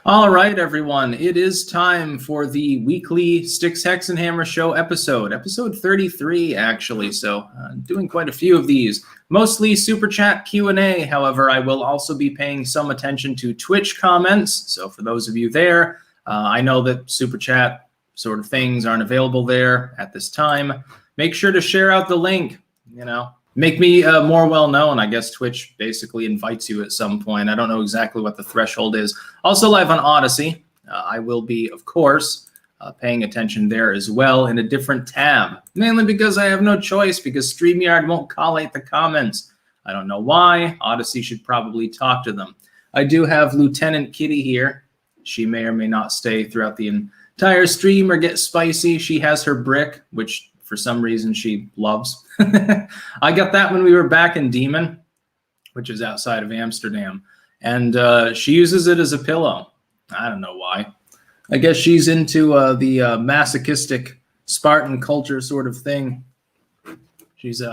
All right, everyone. It is time for the weekly Styxhexenhammer show episode 33, actually. So doing quite a few of these, mostly super chat Q&A. However, I will also be paying some attention to Twitch comments. So for those of you there, I know that super chat sort of things aren't available there at this time. Make sure to share out the link, Make me more well-known. I guess Twitch basically invites you at some point. I don't know exactly what the threshold is. Also live on Odyssey. I will be, of course, paying attention there as well in a different tab, mainly because I have no choice because StreamYard won't collate the comments. I don't know why. Odyssey should probably talk to them. I do have Lieutenant Kitty here. She may or may not stay throughout the entire stream or get spicy. She has her brick, which for some reason she loves. I got that when we were back in Diemen, which is outside of Amsterdam. And she uses it as a pillow. I don't know why. I guess she's into the masochistic Spartan culture sort of thing. She's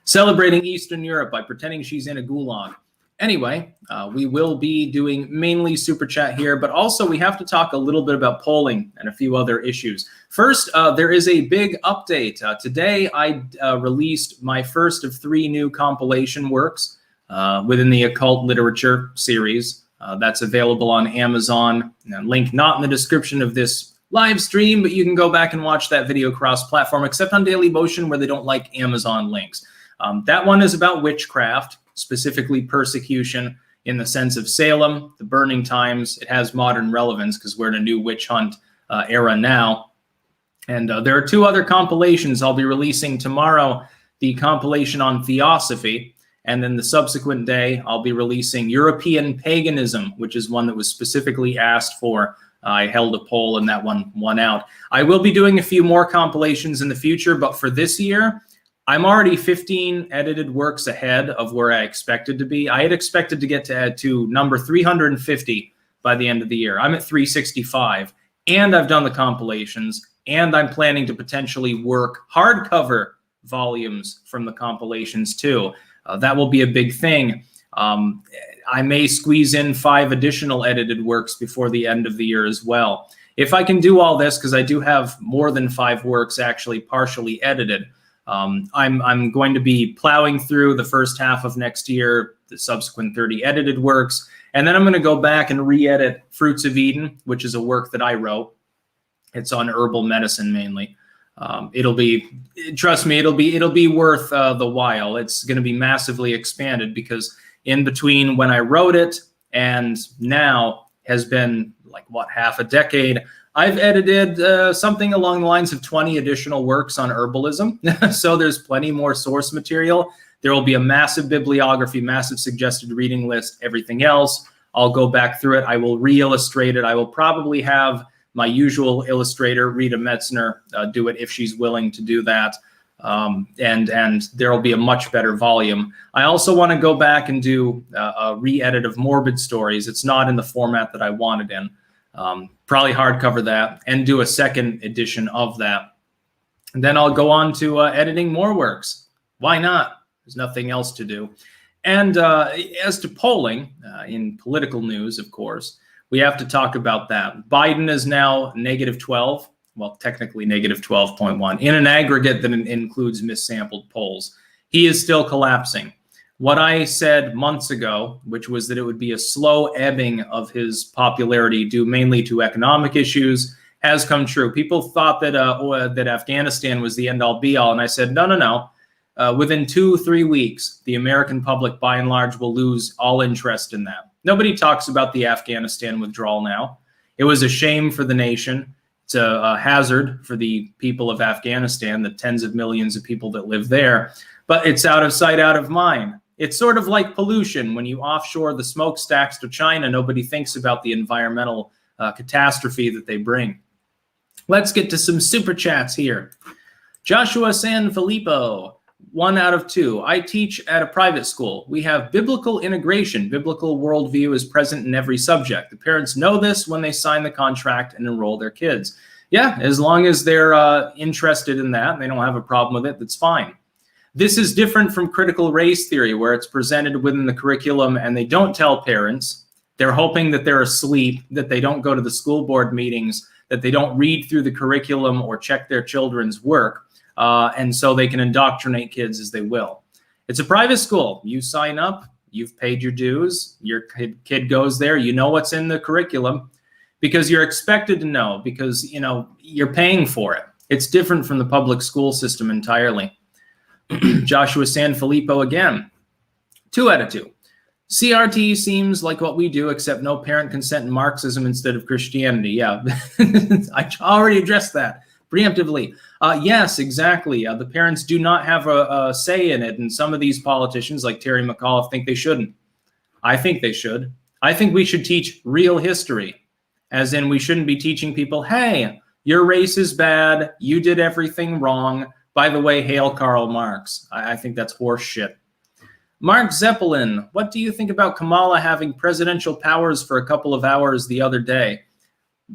celebrating Eastern Europe by pretending she's in a gulag. Anyway, we will be doing mainly super chat here, but also we have to talk a little bit about polling and a few other issues. First, there is a big update. Today, I released my first of 3 new compilation works within the occult literature series. That's available on Amazon. Link not in the description of this live stream, but you can go back and watch that video cross-platform, except on Daily Motion where they don't like Amazon links. That one is about witchcraft, specifically persecution in the sense of Salem, the burning times. It has modern relevance because we're in a new witch hunt era now. And there are 2 other compilations I'll be releasing tomorrow, the compilation on Theosophy, and then the subsequent day I'll be releasing European Paganism, which is one that was specifically asked for. I held a poll and that one won out. I will be doing a few more compilations in the future, but for this year, I'm already 15 edited works ahead of where I expected to be. I had expected to get to number 350 by the end of the year. I'm at 365, and I've done the compilations, and I'm planning to potentially work hardcover volumes from the compilations too. That will be a big thing. I may squeeze in 5 additional edited works before the end of the year as well. If I can do all this, because I do have more than 5 works actually partially edited, I'm going to be plowing through the first half of next year, the subsequent 30 edited works, and then I'm going to go back and re-edit Fruits of Eden, which is a work that I wrote. It's on herbal medicine mainly. It'll be, trust me, it'll be worth the while. It's going to be massively expanded because in between when I wrote it and now has been like half a decade. I've edited something along the lines of 20 additional works on herbalism. So there's plenty more source material. There will be a massive bibliography, massive suggested reading list, everything else. I'll go back through it. I will re-illustrate it. I will probably have my usual illustrator, Rita Metzner, do it if she's willing to do that. And there will be a much better volume. I also want to go back and do a re-edit of Morbid Stories. It's not in the format that I wanted in. Probably hardcover that and do a second edition of that. And then I'll go on to editing more works. Why not? There's nothing else to do. And as to polling, in political news, of course, we have to talk about that. Biden is now -12. Well, technically -12.1 in an aggregate that includes missampled polls. He is still collapsing. What I said months ago, which was that it would be a slow ebbing of his popularity due mainly to economic issues, has come true. People thought that that Afghanistan was the end-all be-all, and I said, no. Within 2-3 weeks, the American public, by and large, will lose all interest in that. Nobody talks about the Afghanistan withdrawal now. It was a shame for the nation. It's a hazard for the people of Afghanistan, the tens of millions of people that live there. But it's out of sight, out of mind. It's sort of like pollution. When you offshore the smokestacks to China, nobody thinks about the environmental catastrophe that they bring. Let's get to some super chats here. Joshua San Filippo, 1 out of 2. I teach at a private school. We have biblical integration. Biblical worldview is present in every subject. The parents know this when they sign the contract and enroll their kids. Yeah, as long as they're interested in that and they don't have a problem with it, that's fine. This is different from critical race theory, where it's presented within the curriculum and they don't tell parents. They're hoping that they're asleep, that they don't go to the school board meetings, that they don't read through the curriculum or check their children's work, and so they can indoctrinate kids as they will. It's a private school. You sign up, you've paid your dues, your kid goes there, you know what's in the curriculum because you're expected to know, because you're paying for it. It's different from the public school system entirely. Joshua Sanfilippo again, 2 out of 2. CRT seems like what we do, except no parent consent and Marxism instead of Christianity. Yeah, I already addressed that preemptively. Yes, exactly. The parents do not have a say in it, and some of these politicians, like Terry McAuliffe, think they shouldn't. I think they should. I think we should teach real history, as in we shouldn't be teaching people, hey, your race is bad, you did everything wrong. By the way, hail Karl Marx. I think that's horse shit. Mark Zeppelin, what do you think about Kamala having presidential powers for a couple of hours the other day?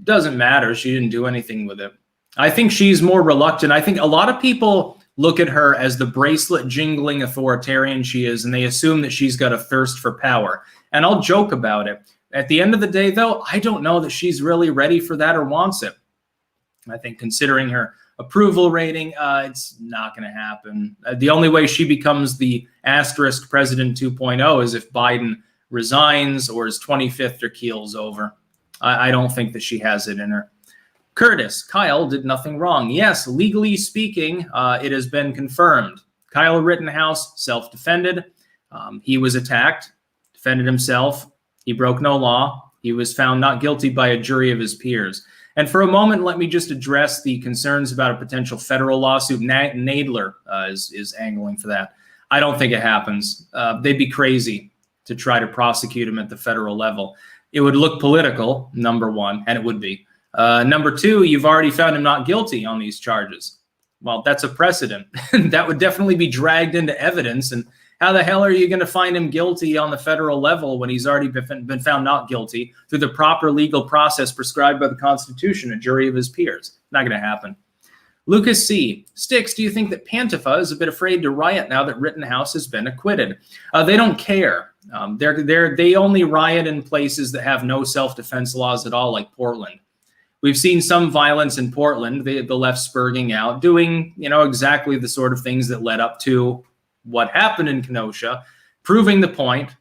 Doesn't matter. She didn't do anything with it. I think she's more reluctant. I think a lot of people look at her as the bracelet jingling authoritarian she is, and they assume that she's got a thirst for power. And I'll joke about it. At the end of the day, though, I don't know that she's really ready for that or wants it. I think considering her approval rating, it's not going to happen. The only way she becomes the asterisk president 2.0 is if Biden resigns or his 25th or keels over. I don't think that she has it in her. Curtis, Kyle did nothing wrong. Yes, legally speaking, it has been confirmed. Kyle Rittenhouse self-defended. He was attacked, defended himself. He broke no law. He was found not guilty by a jury of his peers. And for a moment, let me just address the concerns about a potential federal lawsuit. Nadler is angling for that. I don't think it happens. They'd be crazy to try to prosecute him at the federal level. It would look political, number one, and it would be. Number two, you've already found him not guilty on these charges. Well, that's a precedent. That would definitely be dragged into evidence. And how the hell are you going to find him guilty on the federal level when he's already been found not guilty through the proper legal process prescribed by the Constitution, a jury of his peers? Not going to happen. Lucas C. Styx, do you think that Pantifa is a bit afraid to riot now that Rittenhouse has been acquitted? They don't care. They only riot in places that have no self-defense laws at all, like Portland. We've seen some violence in Portland, the left spurging out, doing exactly the sort of things that led up to what happened in Kenosha, proving the point,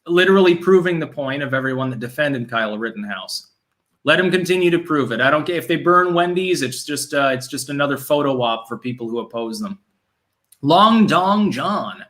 literally proving the point of everyone that defended Kyle Rittenhouse. Let him continue to prove it. I don't care if they burn Wendy's. It's just another photo op for people who oppose them. Long Dong John.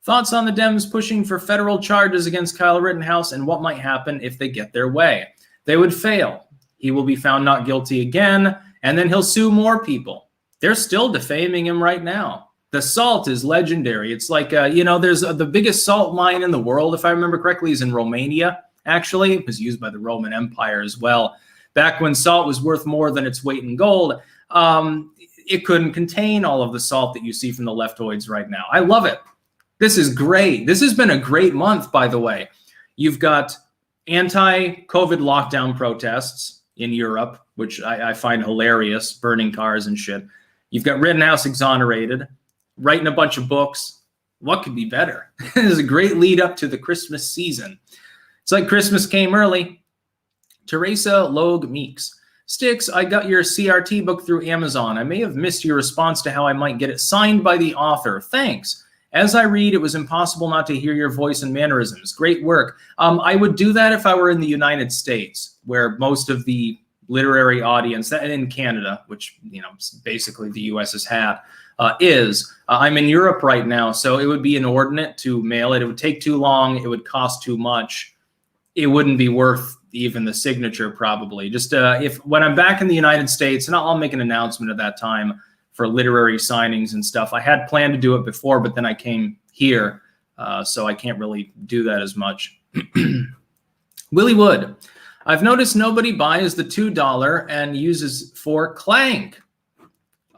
Thoughts on the Dems pushing for federal charges against Kyle Rittenhouse and what might happen if they get their way? They would fail. He will be found not guilty again, and then he'll sue more people. They're still defaming him right now. The salt is legendary. It's like, there's the biggest salt mine in the world, if I remember correctly, is in Romania. Actually, it was used by the Roman Empire as well. Back when salt was worth more than its weight in gold, it couldn't contain all of the salt that you see from the leftoids right now. I love it. This is great. This has been a great month, by the way. You've got anti-COVID lockdown protests in Europe, which I find hilarious, burning cars and shit. You've got Rittenhouse exonerated, writing a bunch of books. What could be better? It is a great lead up to the Christmas season. It's like Christmas came early. Teresa Logue Meeks. Styx, I got your CRT book through Amazon. I may have missed your response to how I might get it signed by the author. Thanks. As I read, it was impossible not to hear your voice and mannerisms. Great work. I would do that if I were in the United States, where most of the literary audience, and in Canada, which basically the U.S.'s hat, is. I'm in Europe right now, so it would be inordinate to mail it. It would take too long. It would cost too much. It wouldn't be worth even the signature, probably. Just when I'm back in the United States, and I'll make an announcement at that time for literary signings and stuff. I had planned to do it before, but then I came here, so I can't really do that as much. Willie Wood. I've noticed nobody buys the $2 and uses for Clank.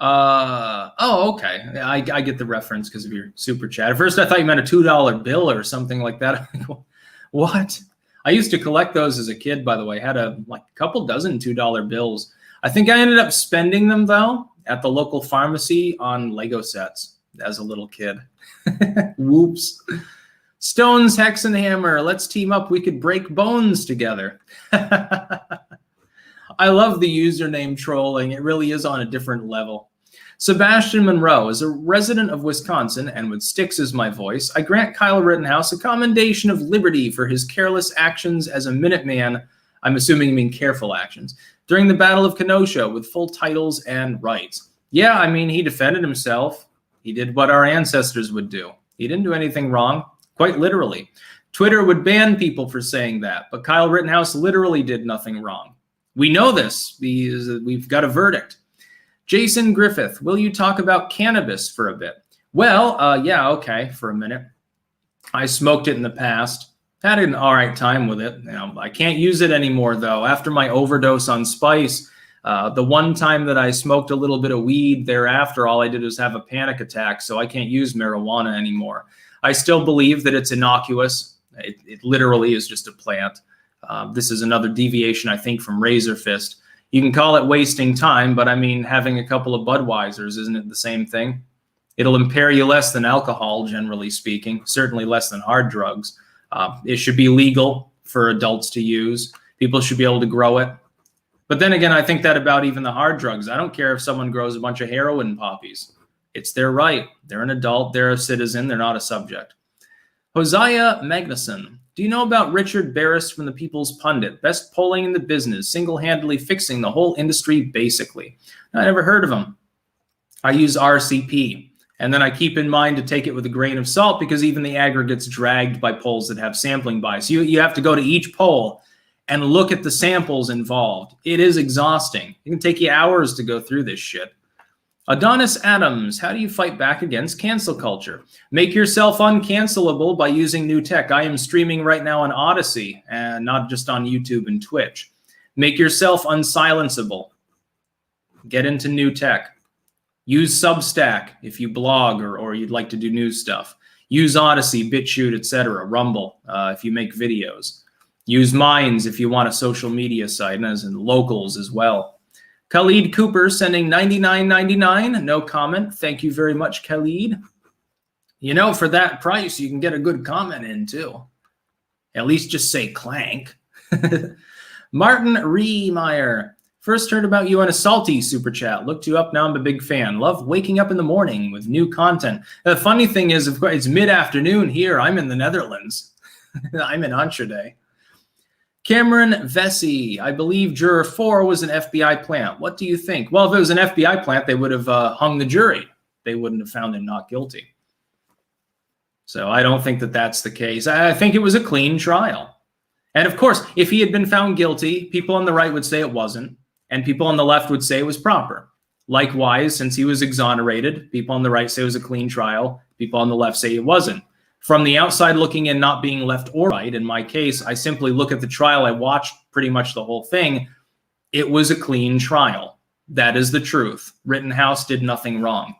Oh, okay. I get the reference because of your super chat. At first, I thought you meant a $2 bill or something like that. What? I used to collect those as a kid, by the way. I had a couple dozen $2 bills. I think I ended up spending them, though, at the local pharmacy on Lego sets as a little kid. Whoops. Stones Hexenhammer, let's team up. We could break bones together. I love the username trolling. It really is on a different level. Sebastian Monroe, as a resident of Wisconsin, and with Styx as my voice, I grant Kyle Rittenhouse a commendation of liberty for his careless actions as a Minuteman. I'm assuming you mean careful actions. During the Battle of Kenosha with full titles and rights. Yeah, I mean, he defended himself. He did what our ancestors would do. He didn't do anything wrong, quite literally. Twitter would ban people for saying that, but Kyle Rittenhouse literally did nothing wrong. We know this. We've got a verdict. Jason Griffith, will you talk about cannabis for a bit? Well, yeah, okay, for a minute. I smoked it in the past. Had an all right time with it. You know, I can't use it anymore, though. After my overdose on spice, the one time that I smoked a little bit of weed thereafter, all I did was have a panic attack, so I can't use marijuana anymore. I still believe that it's innocuous. It literally is just a plant. This is another deviation, I think, from Razor Fist. You can call it wasting time, but I mean, having a couple of Budweisers, isn't it the same thing? It'll impair you less than alcohol, generally speaking, certainly less than hard drugs. It should be legal for adults to use. People should be able to grow it. But then again, I think that about even the hard drugs. I don't care if someone grows a bunch of heroin poppies. It's their right. They're an adult. They're a citizen. They're not a subject. Hosea Magnuson. Do you know about Richard Barris from the People's Pundit? Best polling in the business, single-handedly fixing the whole industry, basically. I never heard of him. I use RCP, and then I keep in mind to take it with a grain of salt because even the aggregate's dragged by polls that have sampling bias. You have to go to each poll and look at the samples involved. It is exhausting. It can take you hours to go through this shit. Adonis Adams, how do you fight back against cancel culture? Make yourself uncancelable by using new tech. I am streaming right now on Odyssey and not just on YouTube and Twitch. Make yourself unsilenceable. Get into new tech. Use Substack if you blog or you'd like to do news stuff. Use Odyssey, BitChute, etc. Rumble if you make videos. Use Minds if you want a social media site, and locals as well. Khalid Cooper sending $99.99. No comment. Thank you very much, Khalid. You know, for that price, you can get a good comment in, too. At least just say clank. Martin Riemeyer. First heard about you on a salty super chat. Looked you up. Now I'm a big fan. Love waking up in the morning with new content. The funny thing is, of course, it's mid-afternoon here. I'm in the Netherlands. I'm in Enschede. Cameron Vesey, I believe Juror 4 was an FBI plant. What do you think? Well, if it was an FBI plant, they would have hung the jury. They wouldn't have found him not guilty. So I don't think that that's the case. I think it was a clean trial. And of course, if he had been found guilty, people on the right would say it wasn't, and people on the left would say it was proper. Likewise, since he was exonerated, people on the right say it was a clean trial. People on the left say it wasn't. From the outside looking in, not being left or right, in my case, I simply look at the trial. I watched pretty much the whole thing. It was a clean trial. That is the truth. Rittenhouse did nothing wrong.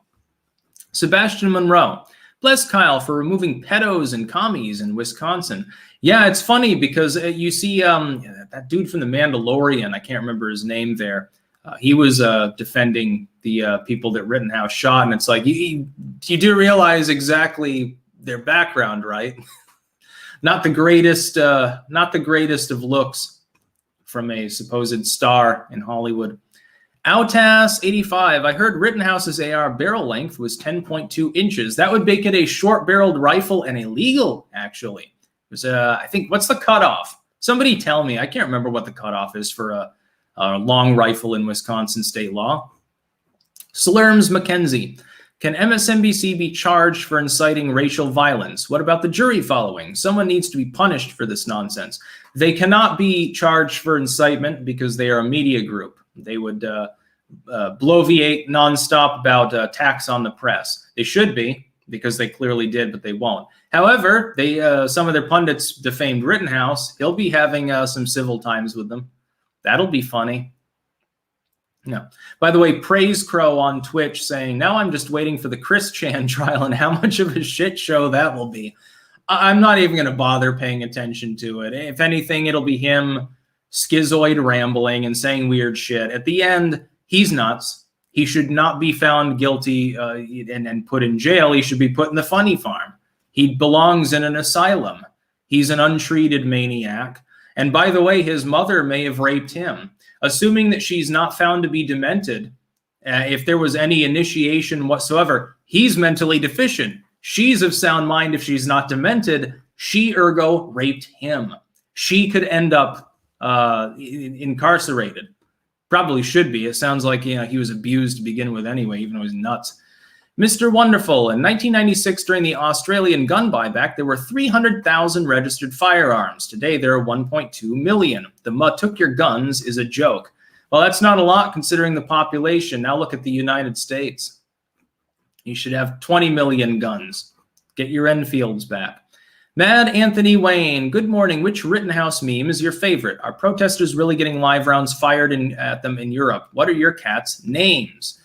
Sebastian Monroe. Bless Kyle for removing pedos and commies in Wisconsin. Yeah, it's funny because you see that dude from The Mandalorian, I can't remember his name there. He was defending the people that Rittenhouse shot. And it's like, you do realize exactly their background, right? Not the greatest of looks from a supposed star in Hollywood. Outas85, I heard Rittenhouse's AR barrel length was 10.2 inches. That would make it a short-barreled rifle and illegal, actually. It was, I think, what's the cutoff? Somebody tell me. I can't remember what the cutoff is for a long rifle in Wisconsin state law. Slurms McKenzie. Can MSNBC be charged for inciting racial violence? What about the jury following? Someone needs to be punished for this nonsense. They cannot be charged for incitement because they are a media group. They would bloviate nonstop about attacks on the press. They should be because they clearly did, but they won't. However, some of their pundits defamed Rittenhouse. He'll be having some civil times with them. That'll be funny. No. By the way, Praise Crow on Twitch saying, now I'm just waiting for the Chris Chan trial and how much of a shit show that will be. I'm not even going to bother paying attention to it. If anything, it'll be him schizoid rambling and saying weird shit. At the end, he's nuts. He should not be found guilty and put in jail. He should be put in the funny farm. He belongs in an asylum. He's an untreated maniac. And by the way, his mother may have raped him. Assuming that she's not found to be demented, if there was any initiation whatsoever, he's mentally deficient. She's of sound mind if she's not demented. She, ergo, raped him. She could end up incarcerated. Probably should be. It sounds like he was abused to begin with anyway, even though he's nuts. Mr. Wonderful, in 1996, during the Australian gun buyback, there were 300,000 registered firearms. Today, there are 1.2 million. The "ma took your guns" is a joke. Well, that's not a lot considering the population. Now look at the United States. You should have 20 million guns. Get your Enfields back. Mad Anthony Wayne, good morning. Which Rittenhouse meme is your favorite? Are protesters really getting live rounds fired at them in Europe? What are your cats' names?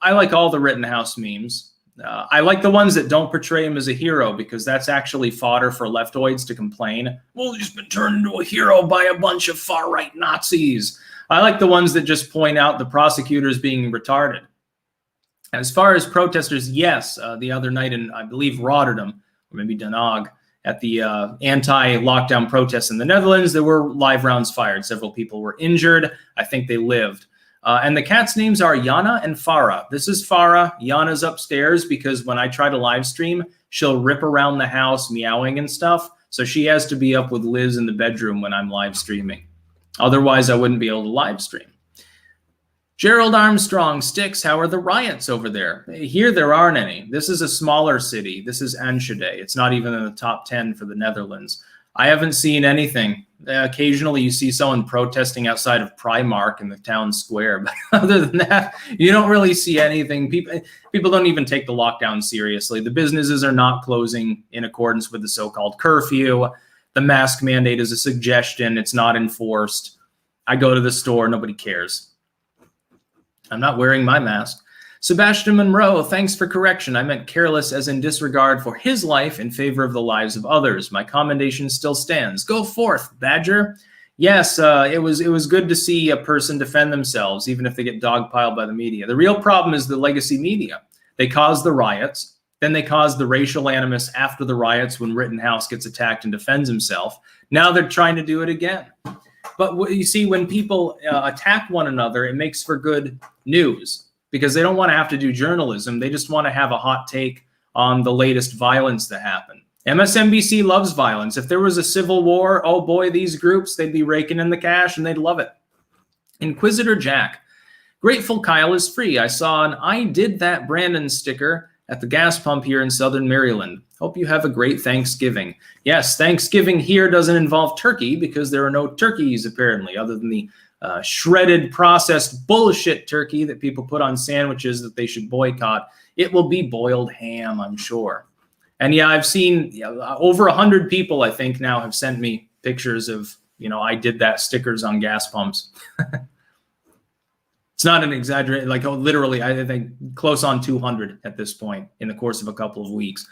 I like all the Rittenhouse memes. I like the ones that don't portray him as a hero because that's actually fodder for leftoids to complain. Well, he's been turned into a hero by a bunch of far-right Nazis. I like the ones that just point out the prosecutors being retarded. As far as protesters, yes, the other night in, I believe, Rotterdam, or maybe Den Haag, at the anti-lockdown protests in the Netherlands, there were live rounds fired. Several people were injured. I think they lived. And the cats' names are Yana and Farah. This is Farah. Yana's upstairs because when I try to live stream, she'll rip around the house meowing and stuff. So she has to be up with Liz in the bedroom when I'm live streaming. Otherwise, I wouldn't be able to live stream. Gerald Armstrong, Styx, how are the riots over there? Here, there aren't any. This is a smaller city. This is Enschede. It's not even in the top 10 for the Netherlands. I haven't seen anything. Occasionally, you see someone protesting outside of Primark in the town square. But other than that, you don't really see anything. People don't even take the lockdown seriously. The businesses are not closing in accordance with the so-called curfew. The mask mandate is a suggestion. It's not enforced. I go to the store. Nobody cares. I'm not wearing my mask. Sebastian Monroe, thanks for correction. I meant careless as in disregard for his life in favor of the lives of others. My commendation still stands. Go forth, Badger. Yes, it was good to see a person defend themselves, even if they get dogpiled by the media. The real problem is the legacy media. They caused the riots. Then they caused the racial animus after the riots when Rittenhouse gets attacked and defends himself. Now they're trying to do it again. But you see, when people attack one another, it makes for good news because they don't want to have to do journalism. They just want to have a hot take on the latest violence that happened. MSNBC loves violence. If there was a civil war, oh boy, these groups, they'd be raking in the cash and they'd love it. Inquisitor Jack, Grateful Kyle is free. I saw an I Did That Brandon sticker at the gas pump here in Southern Maryland. Hope you have a great Thanksgiving. Yes, Thanksgiving here doesn't involve turkey because there are no turkeys apparently, other than the shredded, processed bullshit turkey that people put on sandwiches that they should boycott. It will be boiled ham, I'm sure. And yeah, I've seen over 100 people, I think, now have sent me pictures of, I did that stickers on gas pumps. It's not an exaggeration, literally, I think close on 200 at this point in the course of a couple of weeks.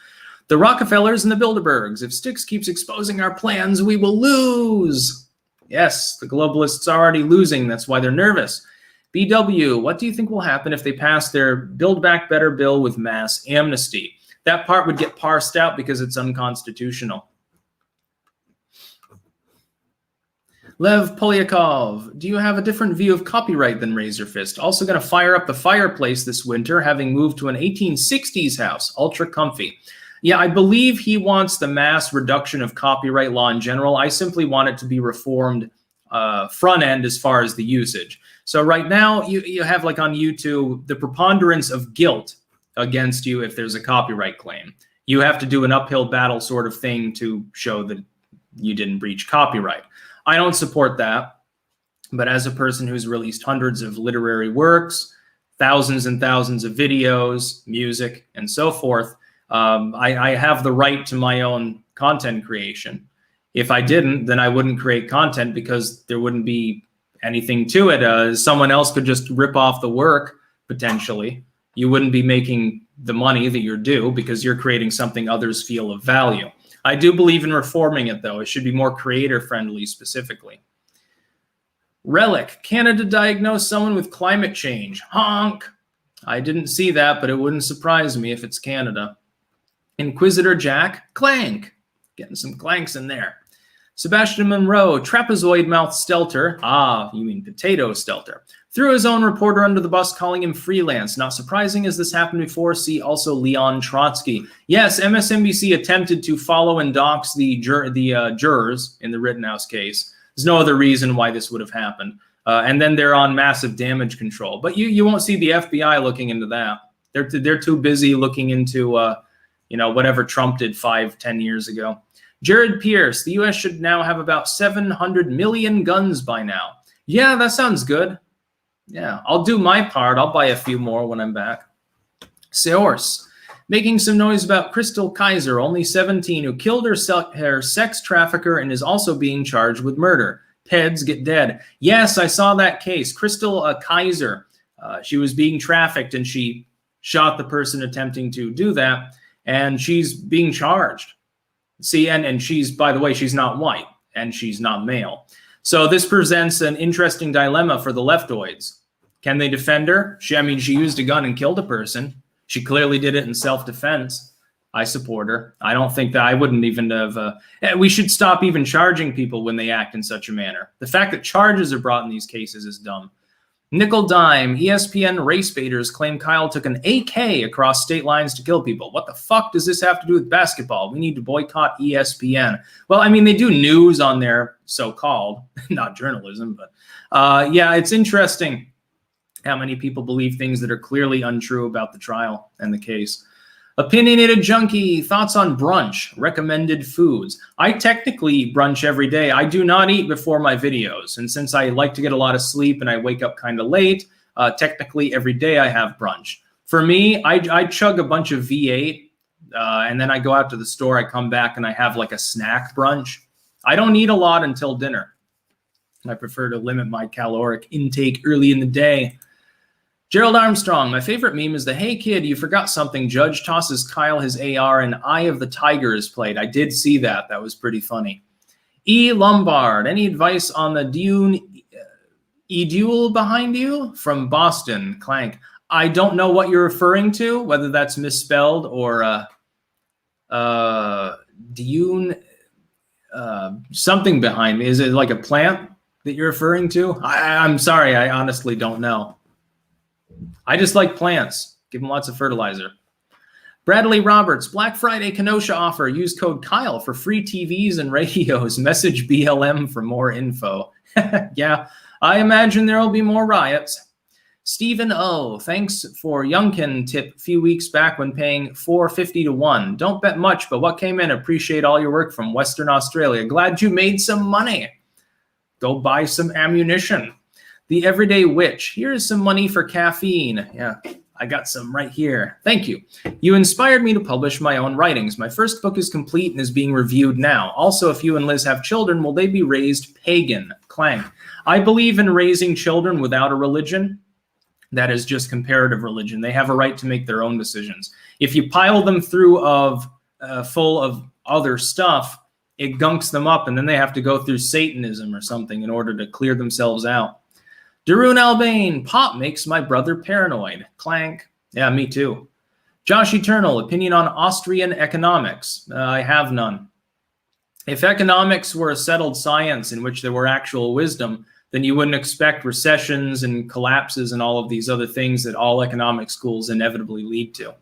The Rockefellers and the Bilderbergs. If Styx keeps exposing our plans, we will lose. Yes, the globalists are already losing. That's why they're nervous. BW, what do you think will happen if they pass their Build Back Better bill with mass amnesty? That part would get parsed out because it's unconstitutional. Lev Polyakov, do you have a different view of copyright than Razorfist? Also going to fire up the fireplace this winter, having moved to an 1860s house, ultra comfy. Yeah, I believe he wants the mass reduction of copyright law in general. I simply want it to be reformed front end as far as the usage. So right now you have like on YouTube, the preponderance of guilt against you if there's a copyright claim. You have to do an uphill battle sort of thing to show that you didn't breach copyright. I don't support that, but as a person who's released hundreds of literary works, thousands and thousands of videos, music, and so forth, I have the right to my own content creation. If I didn't, then I wouldn't create content because there wouldn't be anything to it. Someone else could just rip off the work, potentially. You wouldn't be making the money that you're due because you're creating something others feel of value. I do believe in reforming it, though. It should be more creator-friendly specifically. Relic, Canada diagnosed someone with climate change. Honk! I didn't see that, but it wouldn't surprise me if it's Canada. Inquisitor Jack, clank. Getting some clanks in there. Sebastian Monroe, trapezoid mouth stelter. Ah, you mean potato stelter. Threw his own reporter under the bus, calling him freelance. Not surprising as this happened before. See also Leon Trotsky. Yes, MSNBC attempted to follow and dox the jurors in the Rittenhouse case. There's no other reason why this would have happened. And then they're on massive damage control. But you won't see the FBI looking into that. They're too busy looking into whatever Trump did 5-10 years ago. Jared Pierce, the U.S. should now have about 700 million guns by now. Yeah, that sounds good. Yeah, I'll do my part. I'll buy a few more when I'm back. Seors, making some noise about Crystal Kaiser, only 17, who killed her sex trafficker and is also being charged with murder. Peds get dead. Yes, I saw that case. Crystal Kaiser, she was being trafficked and she shot the person attempting to do that, and she's being charged. See, and she's, by the way, she's not white and she's not male. So this presents an interesting dilemma for the leftoids. Can they defend her? She used a gun and killed a person. She clearly did it in self-defense. I support her. I don't think that I wouldn't even have. We should stop even charging people when they act in such a manner. The fact that charges are brought in these cases is dumb. Nickel dime, ESPN race baiters claim Kyle took an AK across state lines to kill people. What the fuck does this have to do with basketball? We need to boycott ESPN. Well, they do news on there, so-called, not journalism, but yeah, it's interesting how many people believe things that are clearly untrue about the trial and the case. Opinionated junkie, thoughts on brunch, recommended foods. I technically brunch every day. I do not eat before my videos. And since I like to get a lot of sleep and I wake up kind of late, technically every day I have brunch. For me, I chug a bunch of V8 and then I go out to the store. I come back and I have like a snack brunch. I don't eat a lot until dinner. I prefer to limit my caloric intake early in the day. Gerald Armstrong, my favorite meme is the "Hey kid, you forgot something." Judge tosses Kyle his AR and Eye of the Tiger is played. I did see that. That was pretty funny. E. Lombard, any advice on the duel behind you? From Boston, clank. I don't know what you're referring to, whether that's misspelled or Dune, something behind me. Is it like a plant that you're referring to? I'm sorry, I honestly don't know. I just like plants. Give them lots of fertilizer. Bradley Roberts, Black Friday Kenosha offer. Use code Kyle for free TVs and radios. Message BLM for more info. Yeah, I imagine there will be more riots. Stephen O, thanks for Youngkin tip a few weeks back when paying $4.50 to 1. Don't bet much, but what came in? Appreciate all your work from Western Australia. Glad you made some money. Go buy some ammunition. The Everyday Witch, here's some money for caffeine. Yeah, I got some right here. Thank you. You inspired me to publish my own writings. My first book is complete and is being reviewed now. Also, if you and Liz have children, will they be raised pagan? Clank. I believe in raising children without a religion. That is just comparative religion. They have a right to make their own decisions. If you pile them through full of other stuff, it gunks them up, and then they have to go through Satanism or something in order to clear themselves out. Darun Albane, pop makes my brother paranoid. Clank. Yeah, me too. Josh Eternal, opinion on Austrian economics. I have none. If economics were a settled science in which there were actual wisdom, then you wouldn't expect recessions and collapses and all of these other things that all economic schools inevitably lead to.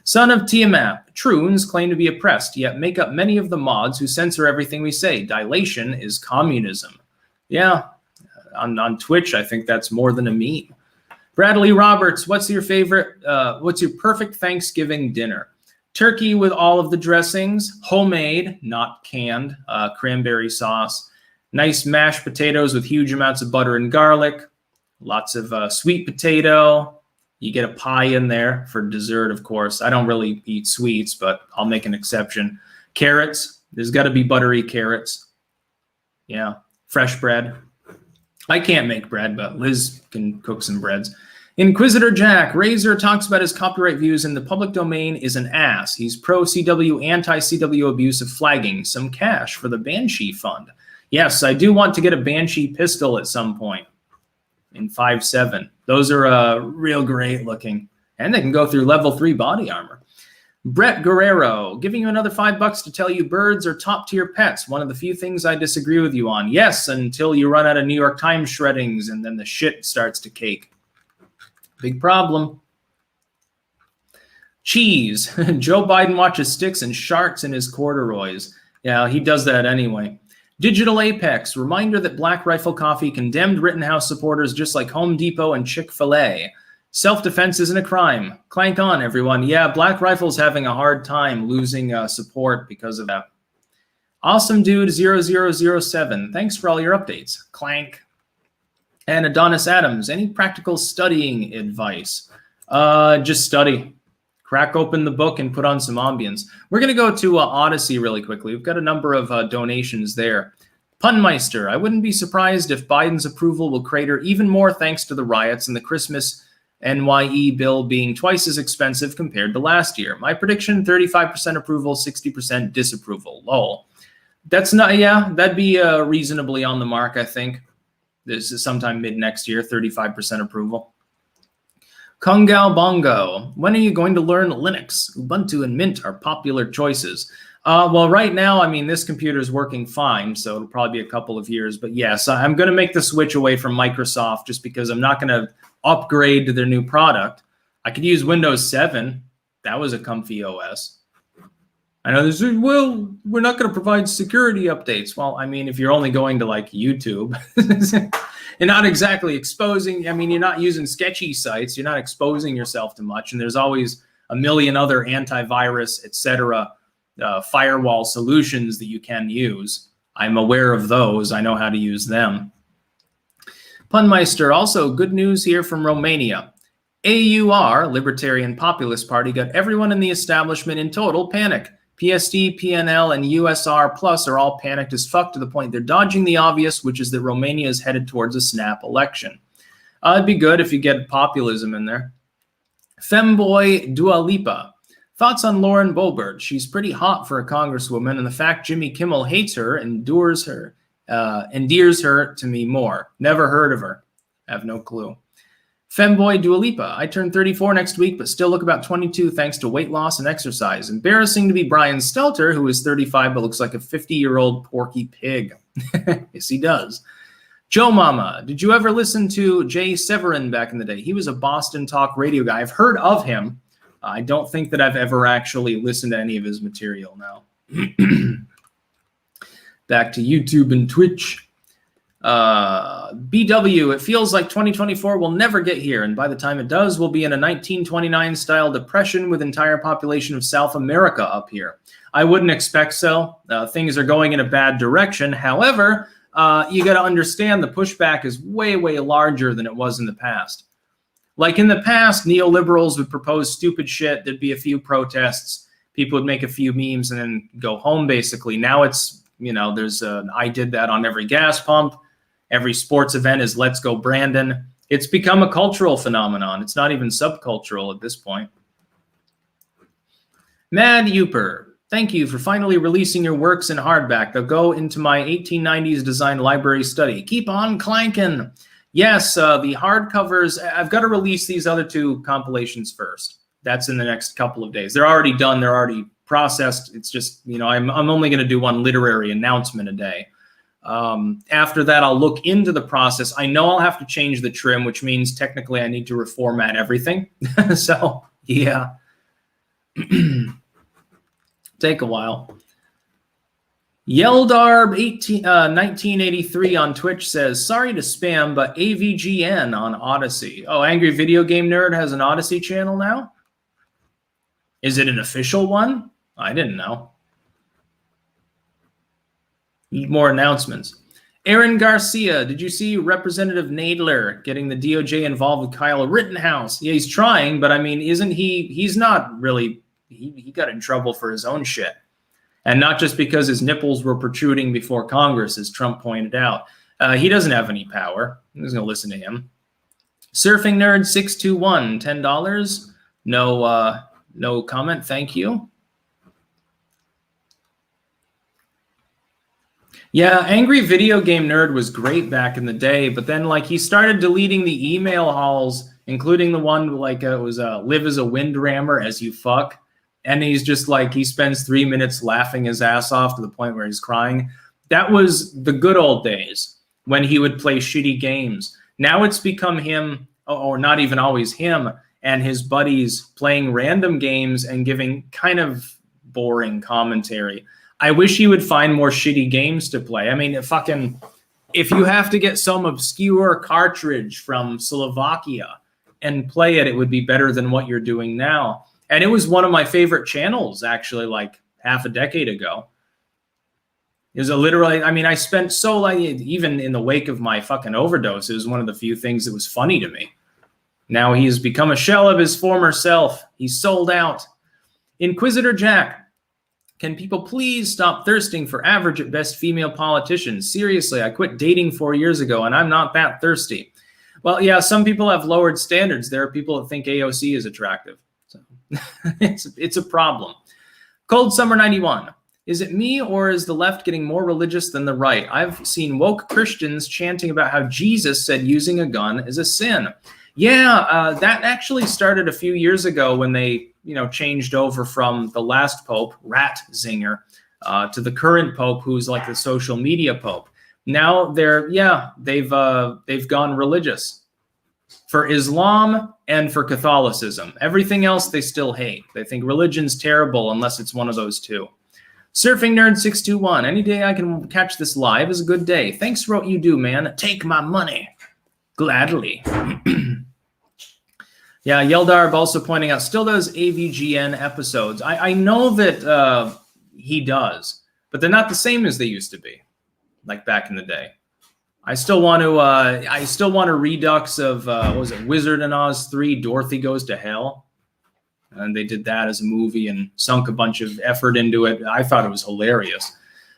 Son of Tiamat, Troons claim to be oppressed, yet make up many of the mods who censor everything we say. Dilation is communism. Yeah. On Twitch, I think that's more than a meme. Bradley Roberts, what's your perfect Thanksgiving dinner? Turkey with all of the dressings, homemade, not canned, cranberry sauce, nice mashed potatoes with huge amounts of butter and garlic, lots of sweet potato. You get a pie in there for dessert, of course. I don't really eat sweets, but I'll make an exception. Carrots, there's got to be buttery carrots. Yeah, fresh bread. I can't make bread, but Liz can cook some breads. Inquisitor Jack, Razor talks about his copyright views in the public domain is an ass. He's pro-CW, anti-CW abuse of flagging. Some cash for the Banshee Fund. Yes, I do want to get a Banshee pistol at some point in 5.7. Those are real great looking. And they can go through level 3 body armor. Brett Guerrero, giving you another $5 to tell you birds are top-tier pets. One of the few things I disagree with you on. Yes, until you run out of New York Times shreddings and then the shit starts to cake. Big problem. Cheese. Joe Biden watches sticks and sharks in his corduroys. Yeah, he does that anyway. Digital Apex. Reminder that Black Rifle Coffee condemned Rittenhouse supporters just like Home Depot and Chick-fil-A. Self-defense isn't a crime. Clank on, everyone. Yeah, Black Rifle's having a hard time losing support because of that. Awesome Dude 0007. Thanks for all your updates. Clank. And Adonis Adams. Any practical studying advice? Just study. Crack open the book and put on some ambience. We're going to go to Odyssey really quickly. We've got a number of donations there. Punmeister. I wouldn't be surprised if Biden's approval will crater even more thanks to the riots and the Christmas NYE bill being twice as expensive compared to last year. My prediction, 35% approval, 60% disapproval. Lol. That's not, yeah, that'd be reasonably on the mark, I think. This is sometime mid next year, 35% approval. Kungao Bongo. When are you going to learn Linux? Ubuntu and Mint are popular choices. Well, right now, I mean, this computer is working fine, so it'll probably be a couple of years. But yes, I'm going to make the switch away from Microsoft just because I'm not going to upgrade to their new product. I could use Windows 7. That was a comfy OS. I know this is, well, we're not going to provide security updates. Well, I mean, if you're only going to like YouTube, you're not exactly exposing, I mean, you're not using sketchy sites. You're not exposing yourself to much. And there's always a million other antivirus, etc., firewall solutions that you can use. I'm aware of those. I know how to use them. Punmeister, also good news here from Romania. AUR, Libertarian Populist Party, got everyone in the establishment in total panic. PSD, PNL, and USR Plus are all panicked as fuck to the point they're dodging the obvious, which is that Romania is headed towards a snap election. It'd be good if you get populism in there. Femboy Dua Lipa. Thoughts on Lauren Boebert? She's pretty hot for a congresswoman, and the fact Jimmy Kimmel hates her endears her to me more. Never heard of her. Have no clue. Femboy Dua Lipa. I turn 34 next week, but still look about 22 thanks to weight loss and exercise. Embarrassing to be Brian Stelter, who is 35 but looks like a 50-year-old porky pig. Yes, he does. Joe Mama. Did you ever listen to Jay Severin back in the day? He was a Boston talk radio guy. I've heard of him. I don't think that I've ever actually listened to any of his material now. Back to YouTube and Twitch. BW, it feels like 2024 will never get here, and by the time it does, we'll be in a 1929-style depression with entire population of South America up here. I wouldn't expect so. Things are going in a bad direction. However, you got to understand the pushback is way, way larger than it was in the past. Like in the past, neoliberals would propose stupid shit. There'd be a few protests. People would make a few memes and then go home, basically. Now it's, you know, there's I did that on every gas pump. Every sports event is Let's Go Brandon. It's become a cultural phenomenon. It's not even subcultural at this point. Mad Youper, thank you for finally releasing your works in hardback. They'll go into my 1890s design library study. Keep on clanking. Yes, the hardcovers, I've got to release these other two compilations first. That's in the next couple of days. They're already done. They're already processed. It's just, you know, I'm only going to do one literary announcement a day. After that, I'll look into the process. I know I'll have to change the trim, which means technically I need to reformat everything. So, yeah. Take a while. Yeldarb 1983 on Twitch says, sorry to spam, but AVGN on Odyssey. Oh, Angry Video Game Nerd has an Odyssey channel now? Is it an official one? I didn't know. Need more announcements. Aaron Garcia, did you see Representative Nadler getting the DOJ involved with Kyle Rittenhouse? Yeah, he's trying, but I mean, isn't he's not really, he got in trouble for his own shit. And not just because his nipples were protruding before Congress, as Trump pointed out. He doesn't have any power. Who's going to listen to him? Surfing Nerd 621, $10. No comment. Thank you. Yeah, Angry Video Game Nerd was great back in the day, but then like he started deleting the email hauls, including the one like it was live as a wind rammer as you fuck. And he's just like, he spends 3 minutes laughing his ass off to the point where he's crying. That was the good old days when he would play shitty games. Now it's become him, or not even always him, and his buddies playing random games and giving kind of boring commentary. I wish he would find more shitty games to play. I mean, if you have to get some obscure cartridge from Slovakia and play it, it would be better than what you're doing now. And it was one of my favorite channels, actually, like half a decade ago. It was literally, I mean, I spent so like, even in the wake of my fucking overdose, it was one of the few things that was funny to me. Now he's become a shell of his former self. He's sold out. Inquisitor Jack, can people please stop thirsting for average at best female politicians? Seriously, I quit dating 4 years ago and I'm not that thirsty. Well, yeah, some people have lowered standards. There are people that think AOC is attractive. So it's a problem. Cold Summer 91. Is it me or is the left getting more religious than the right? I've seen woke Christians chanting about how Jesus said using a gun is a sin. Yeah, that actually started a few years ago when they, changed over from the last pope, Ratzinger, to the current pope, who's like the social media pope. Now they've gone religious for Islam and for Catholicism. Everything else they still hate. They think religion's terrible unless it's one of those two. Surfing Nerd 621. Any day I can catch this live is a good day. Thanks for what you do, man. Take my money. Gladly. Yeah, Yeldarb also pointing out, still does AVGN episodes. I know that he does, but they're not the same as they used to be, like back in the day. I still want a redux of what was it, Wizard and Oz 3, Dorothy Goes to Hell. And they did that as a movie and sunk a bunch of effort into it. I thought it was hilarious.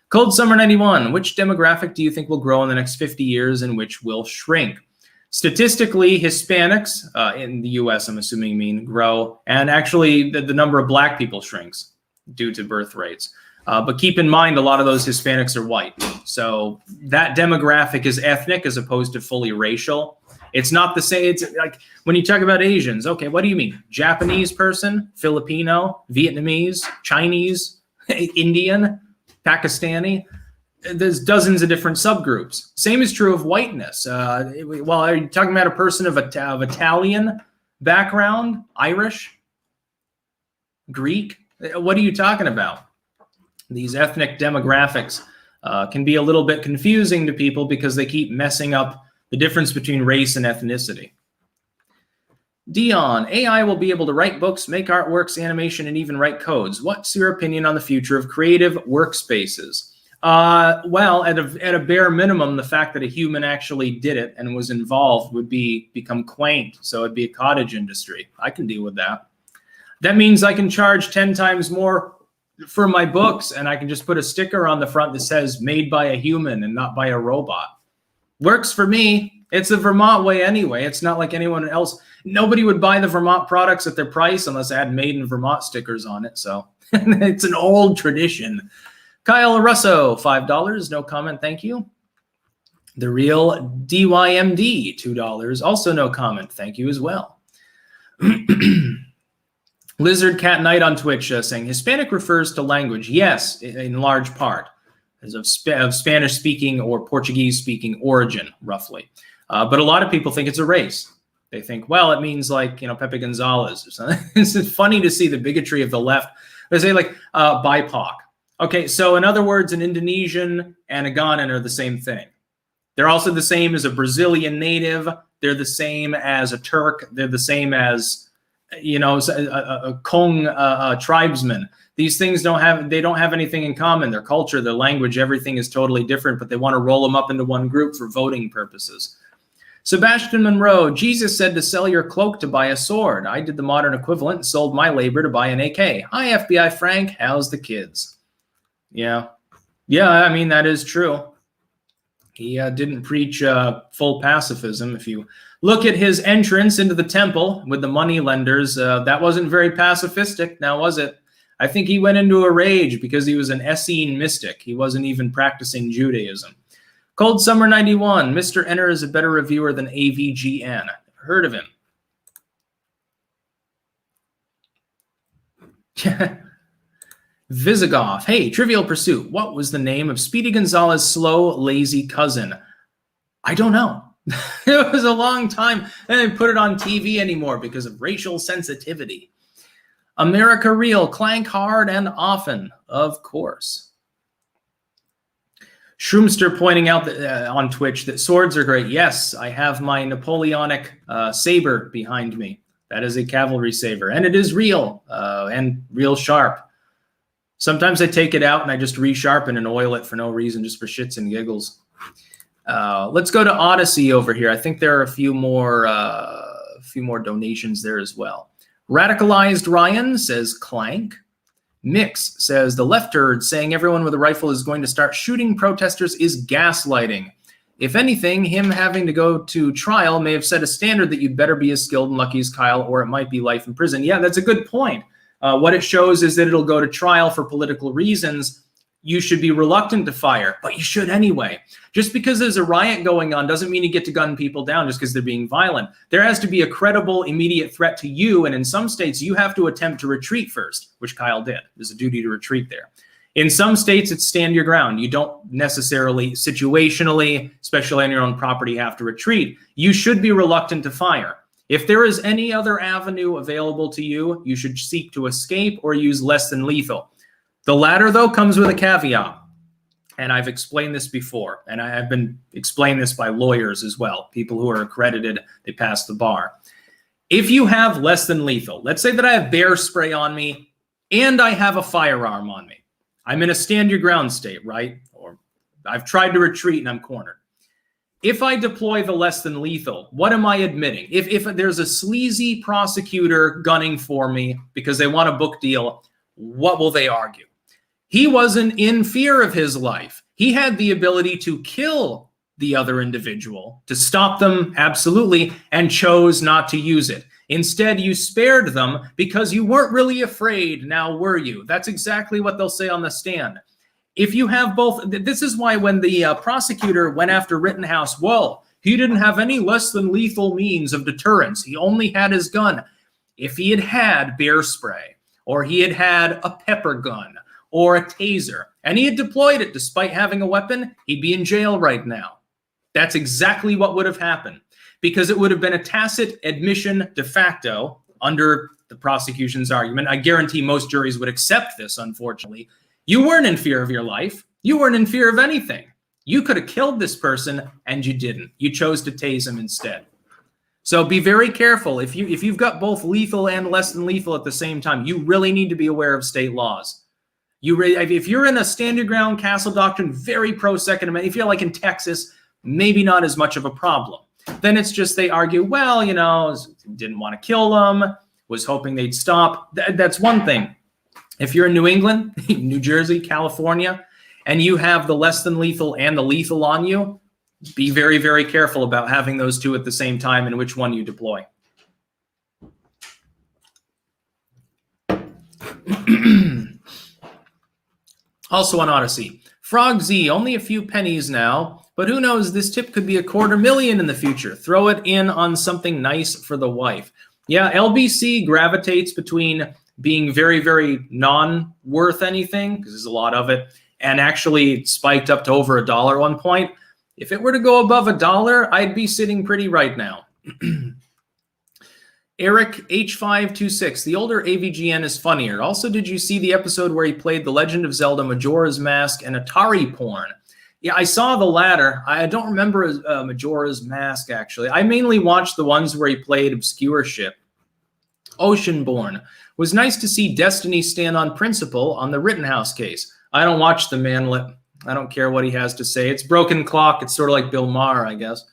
Cold Summer 91. Which demographic do you think will grow in the next 50 years and which will shrink? Statistically, Hispanics in the U.S., I'm assuming, grow. And actually, the number of black people shrinks due to birth rates. But keep in mind, a lot of those Hispanics are white. So that demographic is ethnic as opposed to fully racial. It's not the same. It's like when you talk about Asians, okay, what do you mean? Japanese person, Filipino, Vietnamese, Chinese, Indian, Pakistani? There's dozens of different subgroups. Same is true of whiteness. Well, are you talking about a person of Italian background, Irish, Greek? What are you talking about? These ethnic demographics can be a little bit confusing to people because they keep messing up the difference between race and ethnicity. Dion, AI will be able to write books, make artworks, animation, and even write codes. What's your opinion on the future of creative workspaces? Well, at a bare minimum, the fact that a human actually did it and was involved would become quaint. So it'd be a cottage industry. I can deal with that. That means I can charge 10 times more for my books, and I can just put a sticker on the front that says made by a human and not by a robot. Works for me. It's the Vermont way anyway. It's not like anyone else. Nobody would buy the Vermont products at their price unless I had made in Vermont stickers on it. So it's an old tradition. Kyle Russo, $5. No comment, thank you. The Real DYMD, $2. Also no comment, thank you as well. Lizard Cat Knight on Twitch saying, Hispanic refers to language. Yes, in large part, as of Spanish-speaking or Portuguese-speaking origin, roughly. But a lot of people think it's a race. They think, well, it means like, Pepe Gonzalez or something. It's funny to see the bigotry of the left. They say like BIPOC. Okay, so in other words, an Indonesian and a Ghanaian are the same thing. They're also the same as a Brazilian native. They're the same as a Turk. They're the same as, a Kong tribesman. These things don't have anything in common. Their culture, their language, everything is totally different, but they want to roll them up into one group for voting purposes. Sebastian Monroe, Jesus said to sell your cloak to buy a sword. I did the modern equivalent and sold my labor to buy an AK. Hi, FBI Frank. How's the kids? Yeah, I mean, that is true. He didn't preach full pacifism. If you look at his entrance into the temple with the money lenders, that wasn't very pacifistic, now was it? I think he went into a rage because he was an Essene mystic. He wasn't even practicing Judaism. Cold Summer 91, Mr. Enter is a better reviewer than AVGN. Heard of him. Visigoth. Hey, Trivial Pursuit. What was the name of Speedy Gonzalez's slow, lazy cousin? I don't know. It was a long time. They didn't put it on TV anymore because of racial sensitivity. America Real. Clank hard and often. Of course. Shroomster pointing out that, on Twitch that swords are great. Yes, I have my Napoleonic saber behind me. That is a cavalry saber, and it is real and real sharp. Sometimes I take it out and I just resharpen and oil it for no reason, just for shits and giggles. Let's go to Odyssey over here. I think there are a few more donations there as well. Radicalized Ryan says clank. Mix says the left turd saying everyone with a rifle is going to start shooting protesters is gaslighting. If anything, him having to go to trial may have set a standard that you'd better be as skilled and lucky as Kyle, or it might be life in prison. Yeah, that's a good point. What it shows is that it'll go to trial for political reasons. You should be reluctant to fire, but you should anyway. Just because there's a riot going on doesn't mean you get to gun people down just because they're being violent. There has to be a credible, immediate threat to you, and in some states, you have to attempt to retreat first, which Kyle did. There's a duty to retreat there. In some states, it's stand your ground. You don't necessarily, situationally, especially on your own property, have to retreat. You should be reluctant to fire. If there is any other avenue available to you, you should seek to escape or use less than lethal. The latter, though, comes with a caveat, and I've explained this before, and I have been explained this by lawyers as well, people who are accredited, they pass the bar. If you have less than lethal, let's say that I have bear spray on me and I have a firearm on me. I'm in a stand your ground state, right? Or I've tried to retreat and I'm cornered. If I deploy the less than lethal, what am I admitting? If there's a sleazy prosecutor gunning for me because they want a book deal, what will they argue? He wasn't in fear of his life. He had the ability to kill the other individual, to stop them, absolutely, and chose not to use it. Instead, you spared them because you weren't really afraid, now were you? That's exactly what they'll say on the stand. If you have both, this is why when the prosecutor went after Rittenhouse, well, he didn't have any less than lethal means of deterrence. He only had his gun. If he had had bear spray, or he had had a pepper gun, or a taser, and he had deployed it despite having a weapon, he'd be in jail right now. That's exactly what would have happened, because it would have been a tacit admission de facto under the prosecution's argument. I guarantee most juries would accept this, unfortunately. You weren't in fear of your life. You weren't in fear of anything. You could have killed this person, and you didn't. You chose to tase him instead. So be very careful. If you've got both lethal and less than lethal at the same time, you really need to be aware of state laws. If you're in a stand your ground castle doctrine, very pro Second Amendment. If you're like in Texas, maybe not as much of a problem. Then it's just they argue, well, you know, didn't want to kill them, was hoping they'd stop. That's one thing. If you're in New England, New Jersey, California, and you have the less than lethal and the lethal on you, be very, very careful about having those two at the same time and which one you deploy. Also on Odyssey, Frog Z, only a few pennies now, but who knows, this tip could be $250,000 in the future. Throw it in on something nice for the wife. Yeah, LBC gravitates between being very, very non-worth anything, because there's a lot of it, and actually spiked up to over $1 at one point. If it were to go above $1, I'd be sitting pretty right now. Eric H526, the older AVGN is funnier. Also, did you see the episode where he played The Legend of Zelda, Majora's Mask, and Atari porn? Yeah, I saw the latter. I don't remember Majora's Mask, actually. I mainly watched the ones where he played obscure shit. Oceanborn. Was nice to see Destiny stand on principle on the Rittenhouse case. I don't watch the manlet. I don't care what he has to say. It's broken clock. It's sort of like Bill Maher, I guess,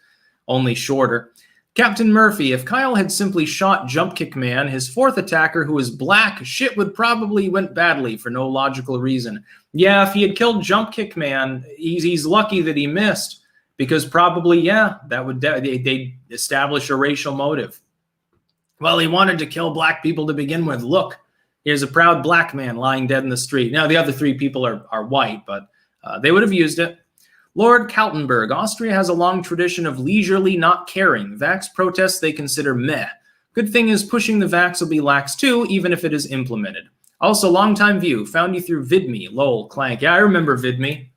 only shorter. Captain Murphy, if Kyle had simply shot Jump Kick Man, his fourth attacker, who is black, shit would probably went badly for no logical reason. Yeah, if he had killed Jump Kick Man, he's lucky that he missed, because probably, yeah, that would they'd establish a racial motive. Well, he wanted to kill black people to begin with. Look, here's a proud black man lying dead in the street. Now, the other three people are white, but they would have used it. Lord Kaltenberg, Austria has a long tradition of leisurely not caring. Vax protests they consider meh. Good thing is pushing the vax will be lax too, even if it is implemented. Also, long-time view. Found you through VidMe. Lol, clank. Yeah, I remember VidMe.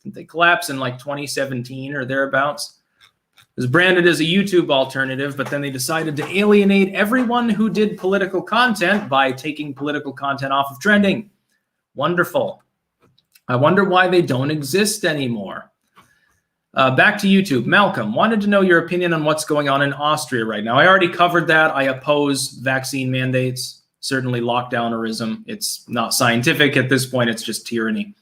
Didn't they collapse in like 2017 or thereabouts? It was branded as a YouTube alternative, but then they decided to alienate everyone who did political content by taking political content off of trending. Wonderful. I wonder why they don't exist anymore. Back to YouTube. Malcolm, wanted to know your opinion on what's going on in Austria right now. I already covered that. I oppose vaccine mandates. Certainly lockdownerism. It's not scientific at this point. It's just tyranny.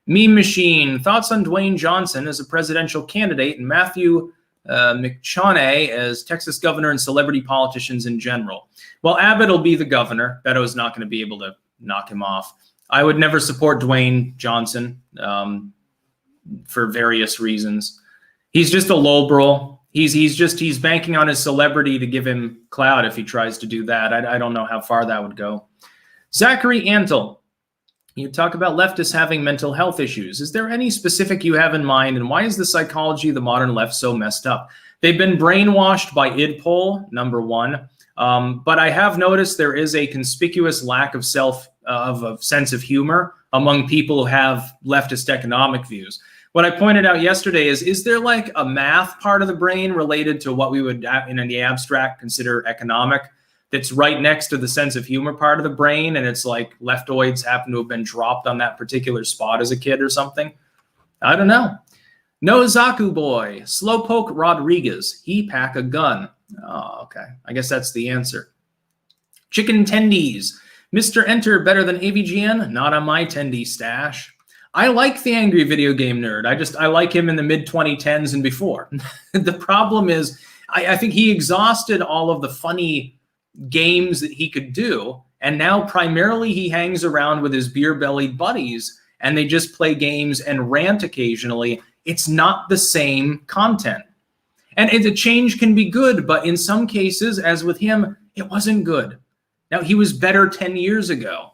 Meme Machine. Thoughts on Dwayne Johnson as a presidential candidate and Matthew McConaughey as Texas governor and celebrity politicians in general? Well, Abbott will be the governor. Beto's not going to be able to knock him off. I would never support Dwayne Johnson for various reasons. He's just a lowbrow. He's banking on his celebrity to give him clout if he tries to do that. I don't know how far that would go. Zachary Antle, you talk about leftists having mental health issues. Is there any specific you have in mind, and why is the psychology of the modern left so messed up? They've been brainwashed by idpol, number one. But I have noticed there is a conspicuous lack of a sense of humor among people who have leftist economic views. What I pointed out yesterday is there like a math part of the brain related to what we would, in the abstract, consider economic, that's right next to the sense of humor part of the brain, and it's like leftoids happen to have been dropped on that particular spot as a kid or something? I don't know. No Zaku boy, Slowpoke Rodriguez, he pack a gun. Oh, okay. I guess that's the answer. Chicken Tendies, Mr. Enter better than AVGN? Not on my Tendy stash. I like the angry video game nerd. I like him in the mid-2010s and before. The problem is, I think he exhausted all of the funny games that he could do, and now primarily he hangs around with his beer-bellied buddies, and they just play games and rant occasionally. It's not the same content. And the change can be good, but in some cases, as with him, it wasn't good. Now, he was better 10 years ago.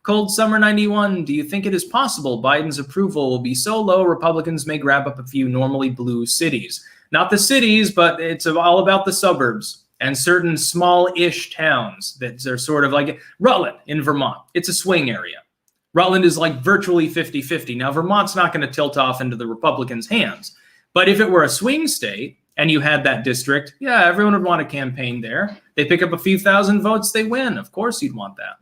Cold Summer 91, do you think it is possible Biden's approval will be so low Republicans may grab up a few normally blue cities? Not the cities, but it's all about the suburbs and certain small-ish towns that are sort of like Rutland in Vermont. It's a swing area. Rutland is like virtually 50-50. Now, Vermont's not going to tilt off into the Republicans' hands. But if it were a swing state and you had that district, yeah, everyone would want to campaign there. They pick up a few thousand votes, they win. Of course you'd want that.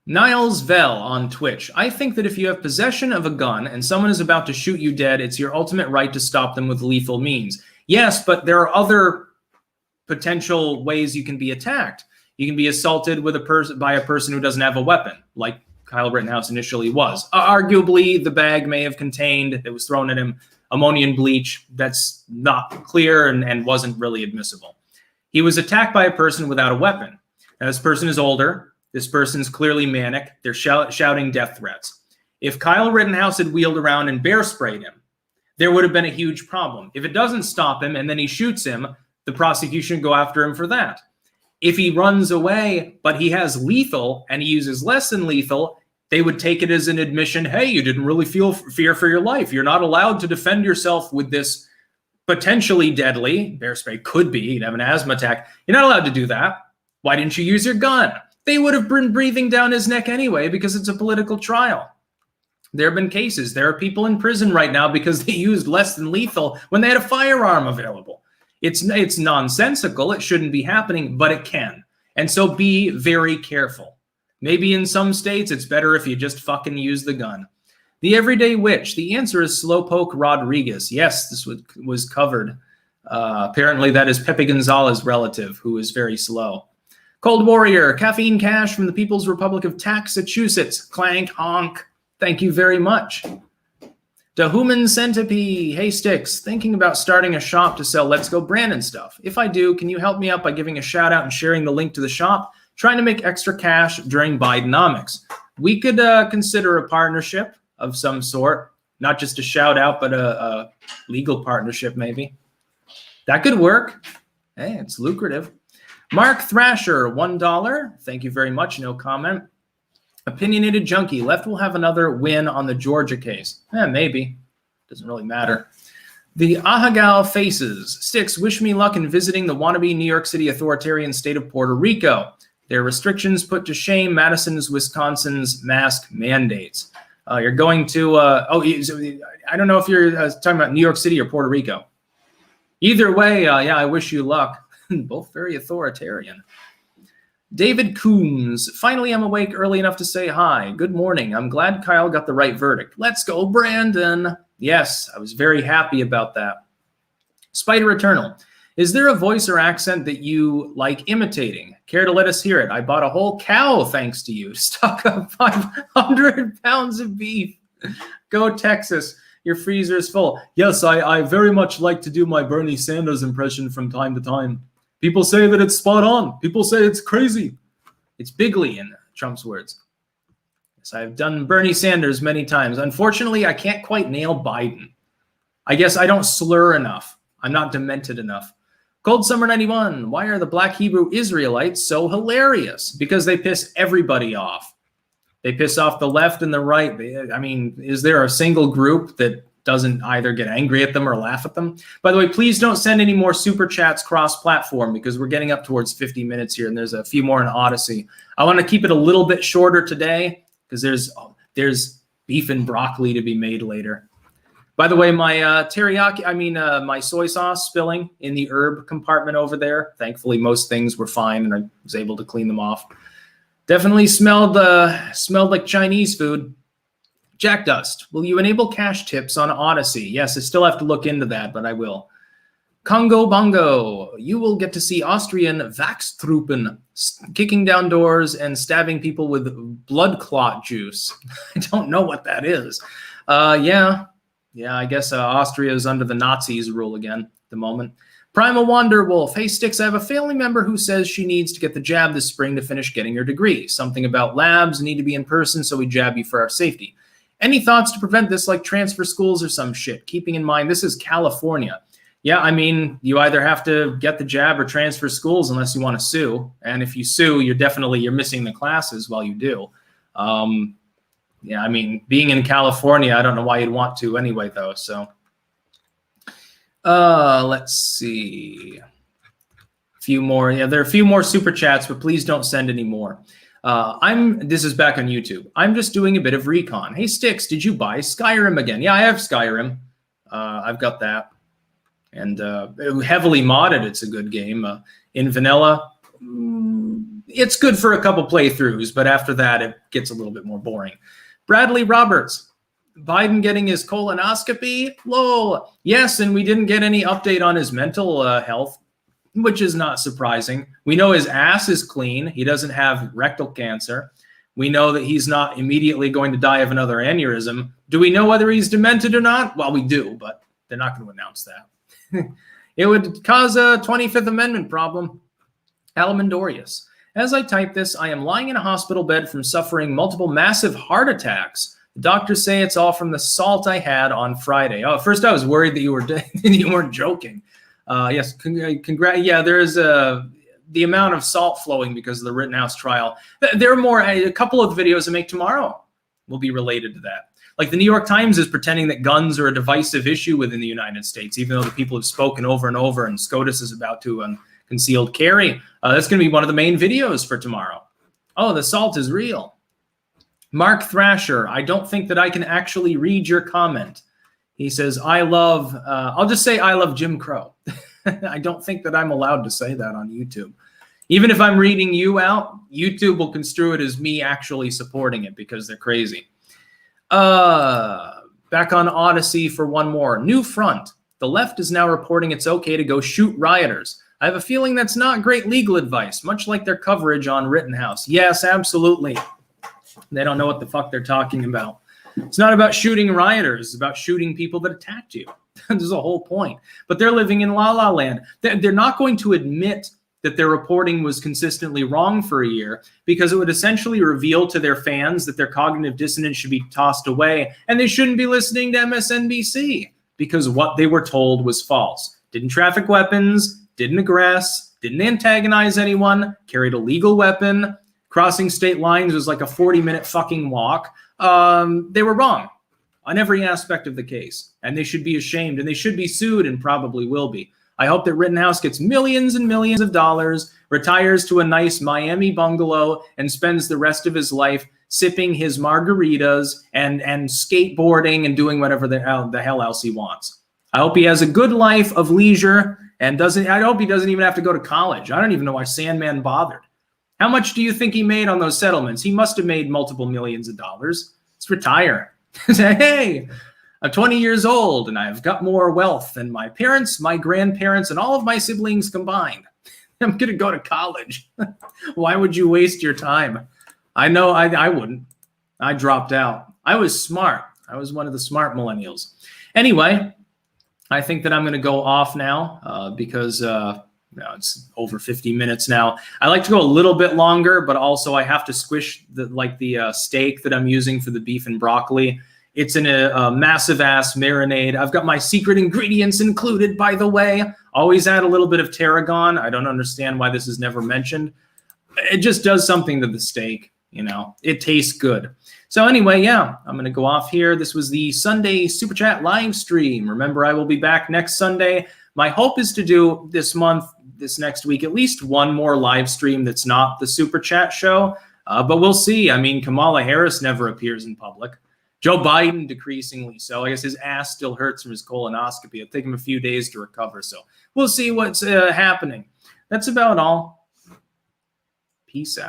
Niles Vell on Twitch. I think that if you have possession of a gun and someone is about to shoot you dead, it's your ultimate right to stop them with lethal means. Yes, but there are other potential ways you can be attacked. You can be assaulted with by a person who doesn't have a weapon, like Kyle Rittenhouse initially was. Arguably, the bag may have contained, that was thrown at him, ammonium bleach. That's not clear and wasn't really admissible. He was attacked by a person without a weapon. Now, this person is older. This person's clearly manic. They're shouting death threats. If Kyle Rittenhouse had wheeled around and bear sprayed him, there would have been a huge problem. If it doesn't stop him and then he shoots him, the prosecution go after him for that. If he runs away, but he has lethal and he uses less than lethal, they would take it as an admission, hey, you didn't really feel fear for your life. You're not allowed to defend yourself with this potentially deadly, bear spray could be, you'd have an asthma attack. You're not allowed to do that. Why didn't you use your gun? They would have been breathing down his neck anyway because it's a political trial. There have been cases. There are people in prison right now because they used less than lethal when they had a firearm available. It's nonsensical. It shouldn't be happening, but it can. And so be very careful. Maybe in some states it's better if you just fucking use the gun. The Everyday Witch. The answer is Slowpoke Rodriguez. Yes, this was covered. Apparently that is Pepe Gonzalez's relative who is very slow. Cold Warrior, Caffeine Cash from the People's Republic of Taxachusetts. Clank, honk. Thank you very much. The Human Centipede. Hey, Styx, thinking about starting a shop to sell Let's Go Brandon stuff. If I do, can you help me out by giving a shout out and sharing the link to the shop? Trying to make extra cash during Bidenomics. We could consider a partnership of some sort. Not just a shout out, but a legal partnership maybe. That could work. Hey, it's lucrative. Mark Thrasher, $1. Thank you very much. No comment. Opinionated Junkie. Left will have another win on the Georgia case. Maybe. Doesn't really matter. The Ahagao Faces. Styx, wish me luck in visiting the wannabe New York City authoritarian state of Puerto Rico. Their restrictions put to shame Madison's, Wisconsin's mask mandates. You're going to, I don't know if you're talking about New York City or Puerto Rico. Either way, yeah, I wish you luck. Both very authoritarian. David Coombs. Finally, I'm awake early enough to say hi. Good morning. I'm glad Kyle got the right verdict. Let's go, Brandon. Yes, I was very happy about that. Spider Eternal. Is there a voice or accent that you like imitating? Care to let us hear it? I bought a whole cow thanks to you. Stock up 500 pounds of beef. Go Texas. Your freezer is full. Yes, I very much like to do my Bernie Sanders impression from time to time. People say that it's spot on. People say it's crazy. It's bigly in Trump's words. Yes, I've done Bernie Sanders many times. Unfortunately, I can't quite nail Biden. I guess I don't slur enough. I'm not demented enough. Cold Summer 91. Why are the Black Hebrew Israelites so hilarious? Because they piss everybody off. They piss off the left and the right. I mean, is there a single group that doesn't either get angry at them or laugh at them? By the way, please don't send any more super chats cross-platform because we're getting up towards 50 minutes here and there's a few more in Odyssey. I want to keep it a little bit shorter today because there's beef and broccoli to be made later. By the way, my my soy sauce spilling in the herb compartment over there. Thankfully, most things were fine and I was able to clean them off. Definitely smelled like Chinese food. Jack Dust, will you enable cash tips on Odyssey? Yes, I still have to look into that, but I will. Congo Bongo, you will get to see Austrian Vaxtruppen kicking down doors and stabbing people with blood clot juice. I don't know what that is. Yeah, I guess Austria is under the Nazis' rule again at the moment. Primal Wanderwolf, hey Styx, I have a family member who says she needs to get the jab this spring to finish getting her degree. Something about labs need to be in person, so we jab you for our safety. Any thoughts to prevent this, like transfer schools or some shit? Keeping in mind, this is California. Yeah, I mean, you either have to get the jab or transfer schools unless you want to sue. And if you sue, you're missing the classes while you do. Yeah, I mean, being in California, I don't know why you'd want to anyway, though, so. Let's see. A few more. Yeah, there are a few more super chats, but please don't send any more. This is back on YouTube. I'm just doing a bit of recon. Hey, Styx, did you buy Skyrim again? Yeah, I have Skyrim. I've got that. And heavily modded, it's a good game. In vanilla, it's good for a couple playthroughs, but after that, it gets a little bit more boring. Bradley Roberts. Biden getting his colonoscopy? Lol. Yes, and we didn't get any update on his mental health, which is not surprising. We know his ass is clean. He doesn't have rectal cancer. We know that he's not immediately going to die of another aneurysm. Do we know whether he's demented or not? Well, we do, but they're not going to announce that. It would cause a 25th Amendment problem. Alamandorius. As I type this, I am lying in a hospital bed from suffering multiple massive heart attacks. The doctors say it's all from the salt I had on Friday. Oh, at first I was worried that you weren't joking. Yes, yeah, there is the amount of salt flowing because of the Rittenhouse trial. There are more. A couple of videos I make tomorrow will be related to that. Like the New York Times is pretending that guns are a divisive issue within the United States, even though the people have spoken over and over, and SCOTUS is about to concealed carry. That's going to be one of the main videos for tomorrow. Oh, the salt is real. Mark Thrasher, I don't think that I can actually read your comment. He says, I'll just say I love Jim Crow. I don't think that I'm allowed to say that on YouTube. Even if I'm reading you out, YouTube will construe it as me actually supporting it because they're crazy. Back on Odyssey for one more. New front. The left is now reporting it's okay to go shoot rioters. I have a feeling that's not great legal advice, much like their coverage on Rittenhouse. Yes, absolutely. They don't know what the fuck they're talking about. It's not about shooting rioters. It's about shooting people that attacked you. There's a whole point. But they're living in La La Land. They're not going to admit that their reporting was consistently wrong for a year because it would essentially reveal to their fans that their cognitive dissonance should be tossed away and they shouldn't be listening to MSNBC because what they were told was false. Didn't traffic weapons, didn't aggress, didn't antagonize anyone, carried a legal weapon. Crossing state lines was like a 40-minute fucking walk. They were wrong. on every aspect of the case. And they should be ashamed, and they should be sued, and probably will be. I hope that Rittenhouse gets millions and millions of dollars, retires to a nice Miami bungalow, and spends the rest of his life sipping his margaritas and skateboarding and doing whatever the hell else he wants. I hope he has a good life of leisure and I hope he doesn't even have to go to college. I don't even know why Sandman bothered. How much do you think he made on those settlements? He must have made multiple millions of dollars. Let's retire. Say, hey, I'm 20 years old and I've got more wealth than my parents, my grandparents, and all of my siblings combined. I'm going to go to college. Why would you waste your time? I know I wouldn't. I dropped out. I was smart. I was one of the smart millennials. Anyway, I think that I'm going to go off now because it's over 50 minutes now. I like to go a little bit longer, but also I have to squish the steak that I'm using for the beef and broccoli. It's in a massive ass marinade. I've got my secret ingredients included, by the way. Always add a little bit of tarragon. I don't understand why this is never mentioned. It just does something to the steak. You know, it tastes good. So anyway, yeah, I'm going to go off here. This was the Sunday Super Chat live stream. Remember, I will be back next Sunday. My hope is to do this next week, at least one more live stream that's not the Super Chat show. But we'll see. I mean, Kamala Harris never appears in public. Joe Biden decreasingly so. I guess his ass still hurts from his colonoscopy. It'll take him a few days to recover. So we'll see what's happening. That's about all. Peace out.